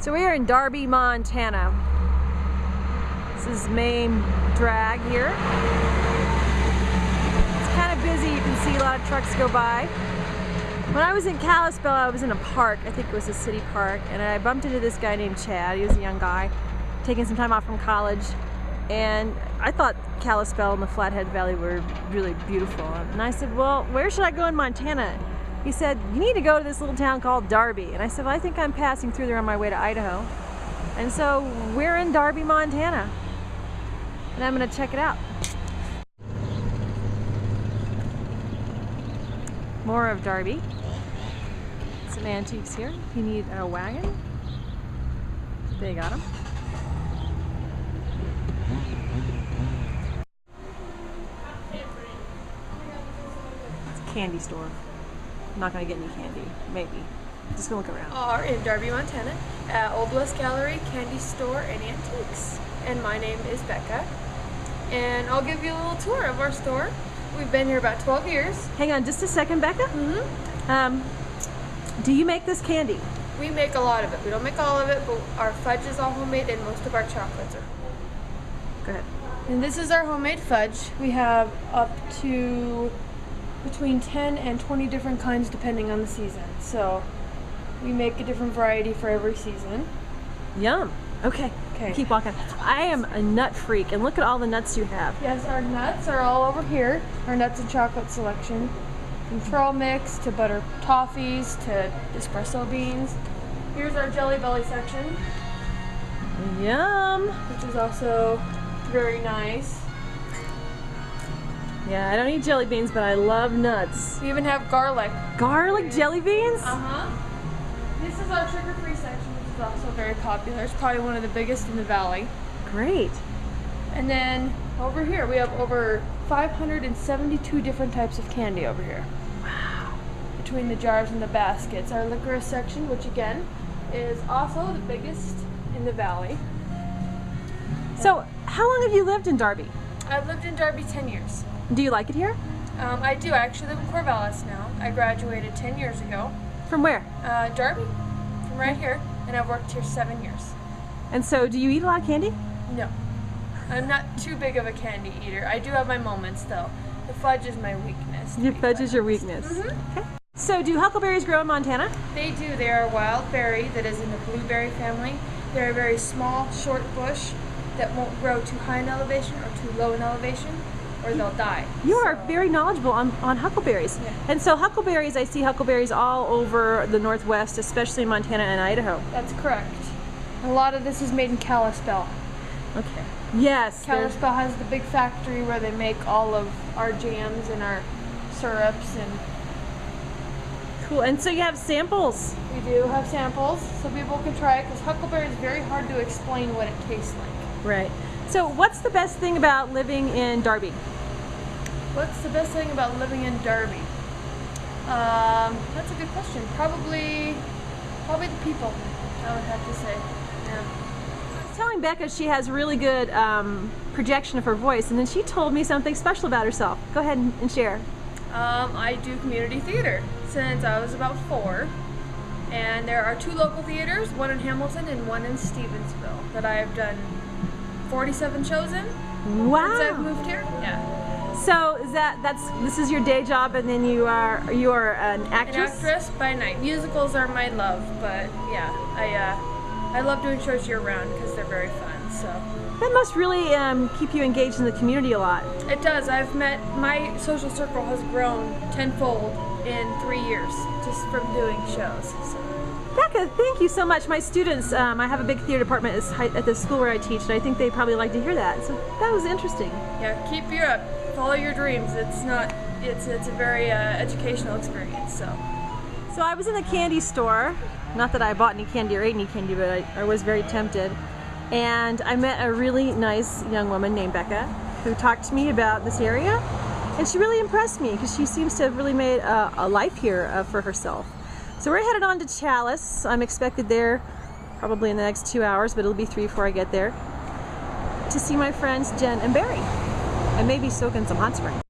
So we are in Darby, Montana. This is main drag here. It's kind of busy. You can see a lot of trucks go by. When I was in Kalispell, I was in a park. I think it was a city park, and I bumped into this guy named Chad. He was a young guy taking some time off from college, and I thought Kalispell and the Flathead Valley were really beautiful. And I said, well, where should I go in Montana? He said, you need to go to this little town called Darby. And I said, well, I think I'm passing through there on my way to Idaho. And so we're in Darby, Montana. And I'm gonna check it out. More of Darby. Some antiques here. If you need a wagon, they got them. It's a candy store. I'm not going to get any candy, maybe. Just going to look around. Are in Darby, Montana, at Old West Gallery, Candy Store, and Antiques. And my name is Becca. And I'll give you a little tour of our store. We've been here about 12 years. Hang on just a second, Becca. Do you make this candy? We make a lot of it. We don't make all of it, but our fudge is all homemade and most of our chocolates are. Go ahead. And this is our homemade fudge. We have up to between 10 and 20 different kinds depending on the season. So we make a different variety for every season. Yum. Okay. Keep walking. I am a nut freak, and look at all the nuts you have. Yes, our nuts are all over here. Our nuts and chocolate selection. From trail mix to butter toffees to espresso beans. Here's our Jelly Belly section. Yum. Which is also very nice. Yeah, I don't eat jelly beans, but I love nuts. We even have garlic. Garlic jelly beans? Uh-huh. This is our sugar-free section, which is also very popular. It's probably one of the biggest in the valley. Great. And then over here, we have over 572 different types of candy over here. Wow. Between the jars and the baskets. Our licorice section, which again, is also the biggest in the valley. So, how long have you lived in Darby? I've lived in Darby 10 years. Do you like it here? I do. I actually live in Corvallis now. I graduated 10 years ago. From where? Darby, from right here, and I've worked here 7 years. And so, do you eat a lot of candy? No. I'm not too big of a candy eater. I do have my moments though. The fudge is my weakness. Your fudge is your weakness. Mm-hmm. Okay. So, do huckleberries grow in Montana? They do. They are a wild berry that is in the blueberry family. They're a very small, short bush that won't grow too high in elevation or too low in elevation, or they'll die. You are very knowledgeable on huckleberries. Yeah. And so huckleberries, I see huckleberries all over the Northwest, especially in Montana and Idaho. That's correct. A lot of this is made in Kalispell. Okay. Yes. Kalispell has the big factory where they make all of our jams and our syrups and... Cool. And so you have samples. We do have samples so people can try it, because huckleberry is very hard to explain what it tastes like. Right. So what's the best thing about living in Darby? What's the best thing about living in Darby? That's a good question. Probably the people, I would have to say. Yeah. I was telling Becca she has really good projection of her voice, and then she told me something special about herself. Go ahead and share. I do community theater since I was about 4. And there are 2 local theaters, one in Hamilton and one in Stevensville, that I have done 47 shows in. Wow. Since I've moved here. Yeah. So is this is your day job, and then you are an actress? An actress by night. Musicals are my love, but yeah, I love doing shows year round because they're very fun. So that must really keep you engaged in the community a lot. It does. My social circle has grown tenfold in 3 years just from doing shows. So. Becca, thank you so much. My students, I have a big theater department at the school where I teach, and I think they probably like to hear that. So that was interesting. Yeah, keep your up. Follow your dreams. It's a very educational experience. So I was in the candy store. Not that I bought any candy or ate any candy, but I was very tempted. And I met a really nice young woman named Becca who talked to me about this area. And she really impressed me because she seems to have really made a life here for herself. So we're headed on to Chalice. I'm expected there probably in the next 2 hours, but it'll be 3 before I get there, to see my friends Jen and Barry, and maybe soak in some hot spring.